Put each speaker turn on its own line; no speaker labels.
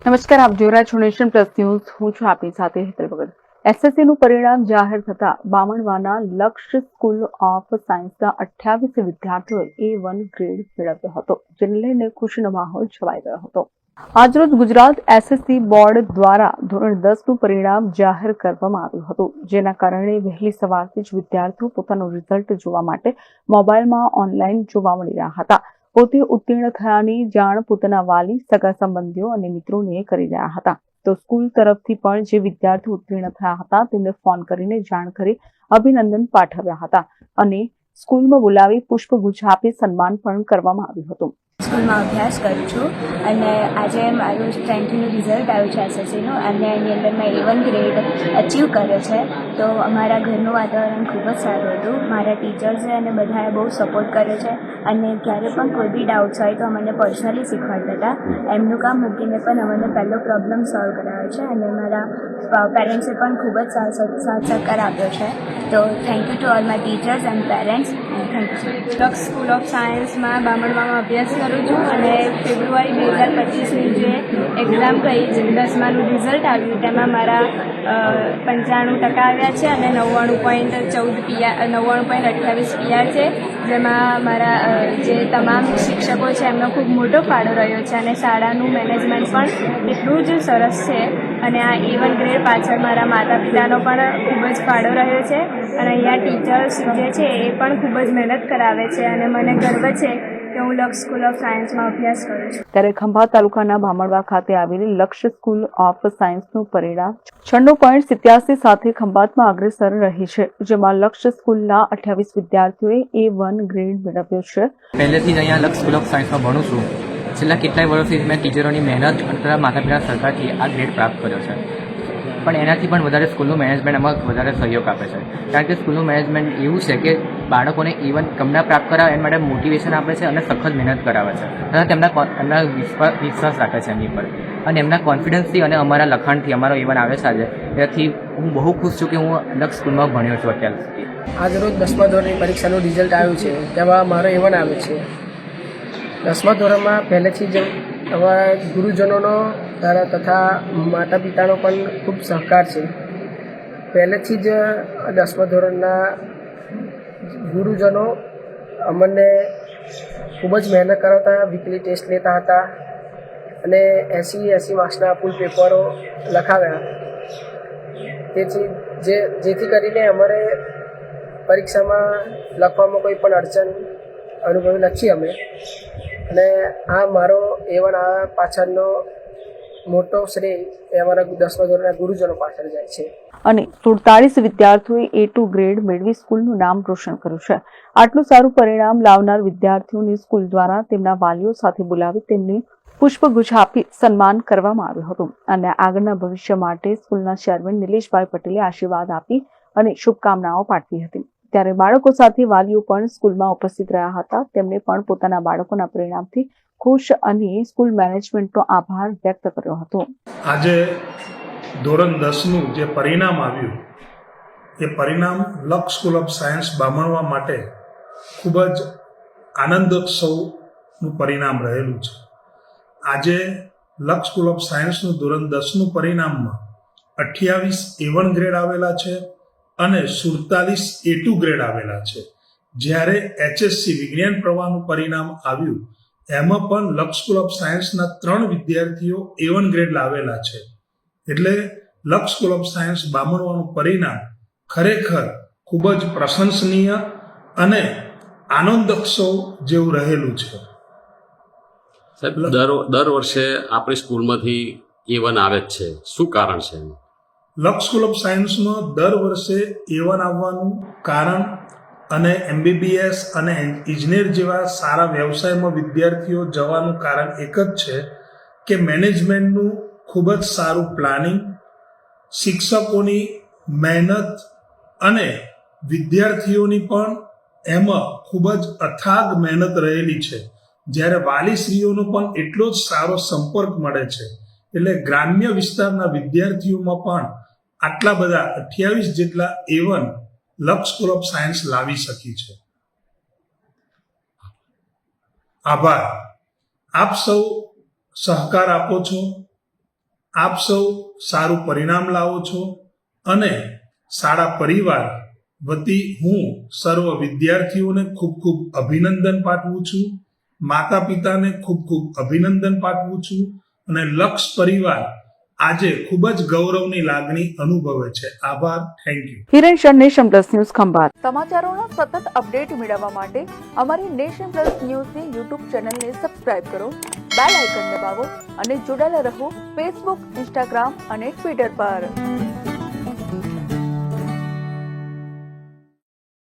નમસ્કાર, આપ જોઈ રહ્યા છો નેશન પ્લસ ન્યૂઝ. હું છું આપની સાથે હેતલ ભગત. એસએસસીનું પરિણામ જાહેર થતા બામણવાના લક્ષ્ય સ્કૂલ ઓફ સાયન્સના 28 વિદ્યાર્થીઓએ A1 ગ્રેડ મેળવ્યો હતો, જેને લઈને ખુશીનો માહોલ છવાઈ ગયો હતો. આજરોજ ગુજરાત એસએસસી બોર્ડ દ્વારા ધોરણ 10નું પરિણામ જાહેર કરવામાં આવ્યું હતું, જેના કારણે વહેલી સવારથી જ વિદ્યાર્થીઓ પોતાનું રિઝલ્ટ જોવા માટે મોબાઈલમાં ઓનલાઈન જોવા મળી રહ્યા હતા. પોતે ઉત્તીર્ણ થયાની જાણ પોતાના વાલી, સગા સંબંધીઓ અને મિત્રોને કરી રહ્યા હતા. તો સ્કૂલ તરફથી પણ જે વિદ્યાર્થીઓ ઉત્તીર્ણ થયા હતા તેમને ફોન કરીને જાણ કરી અભિનંદન પાઠવ્યા હતા અને સ્કૂલમાં બોલાવી પુષ્પગુચ્છ આપી સન્માન પણ કરવામાં આવ્યું હતું.
સ્કૂલમાં અભ્યાસ કરું છું અને આજે મારું 10thનું રિઝલ્ટ આવ્યું છે એસએસસીનું, અને એની અંદર મેં A1 ગ્રેડ અચીવ કર્યો છે. તો અમારા ઘરનું વાતાવરણ ખૂબ જ સારું હતું. મારા ટીચર્સે અને બધાએ બહુ સપોર્ટ કર્યો છે અને ક્યારે પણ કોઈ બી ડાઉટ્સ હોય તો અમને પર્સનલી શીખવાડતા હતા. એમનું કામ મૂકીને પણ અમને પહેલો પ્રોબ્લેમ સોલ્વ કરાવ્યો છે અને મારા પેરેન્ટ્સે પણ ખૂબ જ સાથ સહકાર આપ્યો છે. તો thank you to all my teachers and parents, and thank you.
લક્ષ સ્કૂલ ઓફ સાયન્સમાં બામણવામાં અભ્યાસ કરું છું અને ફેબ્રુઆરી 2025ની જે એક્ઝામ ગઈ, 10માનું રિઝલ્ટ આવ્યું, તેમાં મારા 95% આવ્યા છે અને 99.28 PR છે, જેમાં મારા જે તમામ શિક્ષકો છે એમનો ખૂબ મોટો ફાળો રહ્યો છે અને શાળાનું મેનેજમેન્ટ પણ એટલું જ સરસ છે. અને આ A1 ગ્રેડ પાછળ મારા માતા પિતાનો પણ ખૂબ જ ફાળો રહ્યો છે અને અહીંયા ટીચર્સ જે છે એ પણ ખૂબ જ મહેનત કરાવે છે અને મને ગર્વ છે કે હું લક્ષ સ્કૂલ ઓફ સાયન્સમાં અભ્યાસ કરું છું.
ત્યારે ખંભાત તાલુકાના બામણવા ખાતે આવેલી લક્ષ્ય સ્કૂલ ઓફ સાયન્સનું પરિણામ 96.87 સાથે ખંભાતમાં અગ્રેસર રહી છે, જેમાં લક્ષ્ય સ્કૂલના 28 વિદ્યાર્થીઓએ A1 ગ્રેડ મેળવ્યો છે.
પહેલેથી જ અહીંયા લક્ષ સ્કૂલ ઓફ સાયન્સમાં ભણું છું. છેલ્લા કેટલાય વર્ષથી મેં ટીચરોની મહેનત અને માતા પિતાના સહકારથી આ ગ્રેડ પ્રાપ્ત કર્યો છે. પણ એનાથી પણ વધારે સ્કૂલનું મેનેજમેન્ટ આમાં વધારે સહયોગ આપે છે, કારણ કે સ્કૂલનું મેનેજમેન્ટ એવું છે કે બાળકોને A1 કમના પ્રાપ્ત કરાવે એના માટે મોટિવેશન આપે છે અને સખત મહેનત કરાવે છે અને એમના વિશ્વાસ રાખે છે એમની પર, અને એમના કોન્ફિડન્સથી અને અમારા લખાણથી અમારો A1 આવે છે આજે. એનાથી હું બહુ ખુશ છું કે હું લક્ષ સ્કૂલમાં ભણ્યો છું અત્યાર સુધી.
આજરોજ 10મા ધોરણની પરીક્ષાનું રિઝલ્ટ આવ્યું છે, તેમાં મારો A1 આવે છે. 10મા ધોરણમાં પહેલેથી જ અમારા ગુરુજનોનો તથા માતા પિતાનો પણ ખૂબ સહકાર છે. પહેલેથી જ 10મા ધોરણના ગુરુજનો અમને ખૂબ જ મહેનત કરાવતા, વીકલી ટેસ્ટ લેતા હતા અને 80 માર્ક્સના ફૂલ પેપરો લખાવ્યા. જેથી કરીને અમારે પરીક્ષામાં લખવામાં કોઈ પણ અડચણ અનુભવી નથી અમે. અને આ મારો A1 આ પાછળનો મોટો શ્રેય એ અમારા 10મા ધોરણના ગુરુજનો પાછળ જાય છે.
અને 47 વિદ્યાર્થીઓએ A2 ગ્રેડ મેળવી સ્કૂલનું નામ રોશન કર્યું છે. આટલું સારું પરિણામ લાવનાર વિદ્યાર્થીઓને સ્કૂલ દ્વારા તેમના વાલીઓ સાથે બોલાવી તેમને પુષ્પગુચ્છ આપી સન્માન કરવામાં આવ્યું હતું અને આગળના ભવિષ્ય માટે સ્કૂલના ચેરમેન નિલેશભાઈ પટેલે આશીર્વાદ આપી અને શુભકામનાઓ પાઠવી હતી. ત્યારે બાળકો સાથે વાલીઓ પણ સ્કૂલમાં ઉપસ્થિત રહ્યા હતા. તેમણે પણ પોતાના બાળકોના પરિણામથી ખુશ અને સ્કૂલ મેનેજમેન્ટનો આભાર વ્યક્ત કર્યો હતો.
આજે ધોરણ 10નું જે પરિણામ આવ્યું એ પરિણામ લક્ષ સ્કૂલ ઓફ સાયન્સ બામણવા માટે ખૂબ જ આનંદોત્સવનું પરિણામ રહેલું છે. આજે લક્ષ સ્કૂલ ઓફ સાયન્સનું ધોરણ 10નું પરિણામમાં 28 A1 ગ્રેડ આવેલા છે અને 47 A2 ગ્રેડ આવેલા છે. જ્યારે HSC વિજ્ઞાન પ્રવાહનું પરિણામ આવ્યું એમાં પણ લક્ષ સ્કૂલ ઓફ સાયન્સના 3 વિદ્યાર્થીઓ A1 ગ્રેડ લાવેલા છે. એટલે લક્ષ સ્કૂલ ઓફ સાયન્સ બામણવાનું પરિણામ ખરેખર ખૂબ જ પ્રશંસનીય અને આનંદોત્સવ જેવું રહેલું છે.
સાહેબ, દર વર્ષે આપણી સ્કૂલમાંથી A1 આવે જ છે, શું કારણ છે?
લક્ષ સ્કૂલ ઓફ સાયન્સમાં દર વર્ષે A1 આવવાનું કારણ અને MBBS અને ઇજનેર જેવા સારા વ્યવસાયમાં વિદ્યાર્થીઓ જવાનું કારણ એક જ છે કે મેનેજમેન્ટનું ખૂબ જ સારું પ્લાનિંગ, શિક્ષકોની મહેનત અને વિદ્યાર્થીઓની પણ એમાં ખૂબ જ અથાગ મહેનત રહેલી છે. જ્યારે વાલીશ્રીઓનો પણ એટલો જ સારો સંપર્ક મળે છે. એટલે ગ્રામ્ય વિસ્તારના વિદ્યાર્થીઓમાં પણ આટલા બધા 28 જેટલા A1 લક્ષ સ્કૂલ ઓફ સાયન્સ લાવી શકી છે. આભાર. આપ સૌ સહકાર આપો છો આપ સૌ સારું પરિણામ લાવો છો અને શાળા પરિવાર વતી હું સર્વ વિદ્યાર્થીઓને ખૂબ ખૂબ અભિનંદન પાઠવું છું, માતા પિતાને ખૂબ ખૂબ અભિનંદન પાઠવું છું અને લક્ષ પરિવાર આજે ખૂબ જ ગૌરવની લાગણી અનુભવે છે. આભાર. Thank you.
Hiren Shah, nation plus news, Khambhat. સમાચારોના સતત અપડેટ મેળવવા માટે અમારી નેશન પ્લસ ન્યૂઝની યુટ્યુબ ચેનલને સબસ્ક્રાઇબ કરો, બેલ આઇકન દબાવો અને જોડાયેલા રહો ફેસબુક, ઇન્સ્ટાગ્રામ અને ટ્વિટર પર.